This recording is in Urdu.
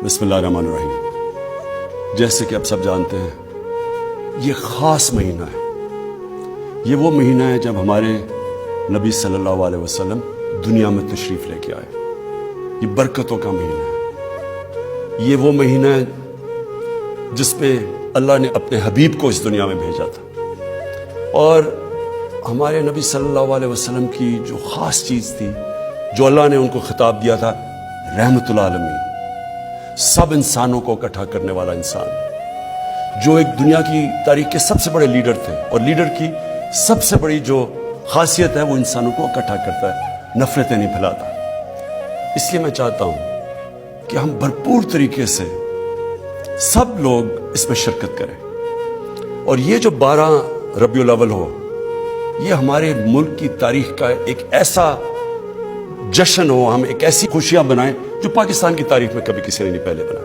بسم اللہ الرحمن الرحیم۔ جیسے کہ آپ سب جانتے ہیں یہ خاص مہینہ ہے، یہ وہ مہینہ ہے جب ہمارے نبی صلی اللہ علیہ وسلم دنیا میں تشریف لے کے آئے۔ یہ برکتوں کا مہینہ ہے، یہ وہ مہینہ ہے جس میں اللہ نے اپنے حبیب کو اس دنیا میں بھیجا تھا، اور ہمارے نبی صلی اللہ علیہ وسلم کی جو خاص چیز تھی، جو اللہ نے ان کو خطاب دیا تھا، رحمت العالمین، سب انسانوں کو اکٹھا کرنے والا انسان، جو ایک دنیا کی تاریخ کے سب سے بڑے لیڈر تھے، اور لیڈر کی سب سے بڑی جو خاصیت ہے وہ انسانوں کو اکٹھا کرتا ہے، نفرتیں نہیں پھیلاتا۔ اس لیے میں چاہتا ہوں کہ ہم بھرپور طریقے سے سب لوگ اس میں شرکت کریں، اور یہ جو 12 ربیع الاول ہو، یہ ہمارے ملک کی تاریخ کا ایک ایسا جشن ہو، ہم ایک ایسی خوشیاں بنائیں جو پاکستان کی تاریخ میں کبھی کسی نے نہیں پہلے بنایا۔